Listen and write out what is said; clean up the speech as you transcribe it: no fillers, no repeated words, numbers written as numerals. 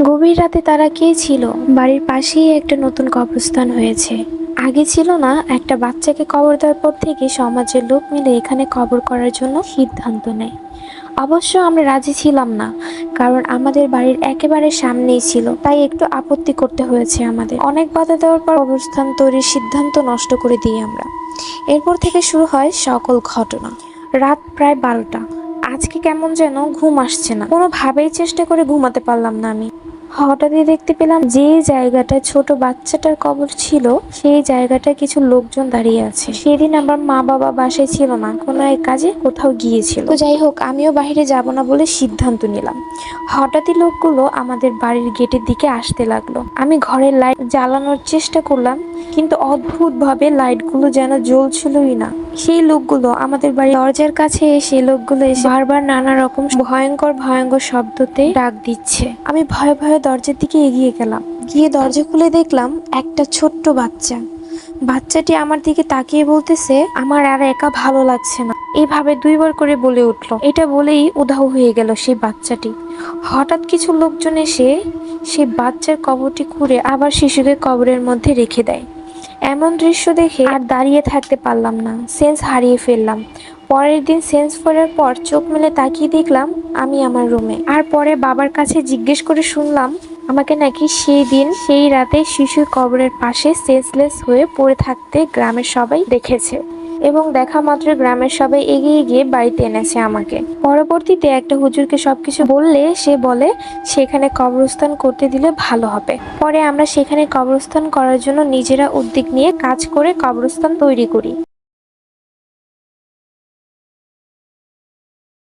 গভীর রাতে তারা কে ছিল? বাড়ির পাশেই একটা নতুন কবরস্থান হয়েছে। আগে ছিল না। একটা বাচ্চাকে কবর দেওয়ার পর থেকে সমাজের লোক মিলে এখানে কবর করার জন্য সিদ্ধান্ত নেয়। অবশ্য আমরা রাজি ছিলাম না, কারণ আমাদের বাড়ির একেবারে সামনেই ছিল, তাই একটু আপত্তি করতে হয়েছে আমাদের। অনেক বাধা দেওয়ার পর কবরস্থান তৈরির সিদ্ধান্ত নষ্ট করে দিই আমরা। এরপর থেকে শুরু হয় সকল ঘটনা। রাত প্রায় 12টা। আজকে কেমন যেন ঘুম আসছে না, কোনোভাবেই চেষ্টা করে ঘুমাতে পারলাম না আমি। হঠাৎই দেখতে পেলাম যে জায়গাটায় ছোট বাচ্চাটার কবর ছিল, সেই জায়গাটায় কিছু লোকজন দাঁড়িয়ে আছে। সেদিন আমার মা বাবা বাসায় ছিল না, কোনো এক কাজে কোথাও গিয়েছিল। তো যাই হোক, আমিও বাইরে যাব না বলে সিদ্ধান্ত নিলাম। হঠাৎই লোকগুলো আমাদের বাড়ির গেটের দিকে আসতে লাগলো। আমি ঘরের লাইট জ্বালানোর চেষ্টা করলাম, কিন্তু অদ্ভুতভাবে লাইটগুলো যেন জ্বলছিলই না। সেই লোকগুলো আমাদের বাড়ির দরজার কাছে এসে বারবার নানা রকম ভয়ঙ্কর ভয়ঙ্কর শব্দতে ডাক দিচ্ছে। আমি ভয়ে ভয়ে দরজার দিকে এগিয়ে গেলাম। গিয়ে দরজা খুলে দেখলাম একটা ছোট্ট বাচ্চা। বাচ্চাটি আমার দিকে তাকিয়ে বলতেছে, আমার আর একা ভালো লাগছে না। এইভাবে 2বার করে বলে উঠলো। এটা বলেই উধাও হয়ে গেল সেই বাচ্চাটি। হঠাৎ কিছু লোকজন এসে সেই বাচ্চার কবরটি খুঁড়ে আবার শিশুকে কবরের মধ্যে রেখে দেয়। এমন দৃশ্য দেখে আর দাঁড়িয়ে থাকতে পারলাম না, সেন্স হারিয়ে ফেললাম। পরের দিন সেন্স ফেরার পর চোখ মেলে তাকিয়ে দেখলাম আমি আমার রুমে। আর পরে বাবার কাছে জিজ্ঞেস করে শুনলাম আমাকে নাকি সেই দিন সেই রাতে শিশুর কবরের পাশে সেন্সলেস হয়ে পড়ে থাকতে গ্রামের সবাই দেখেছে, এবং দেখা মাত্র গ্রামের সবাই এগিয়ে গিয়ে বাড়িতে এনেছে আমাকে। পরবর্তীতে একটা হুজুরকে সবকিছু বললে সে বলে সেখানে কবরস্থান করতে দিলে ভালো হবে। পরে আমরা সেখানে কবরস্থান করার জন্য নিজেরা উদ্যোগ নিয়ে কাজ করে কবরস্থান তৈরি করি।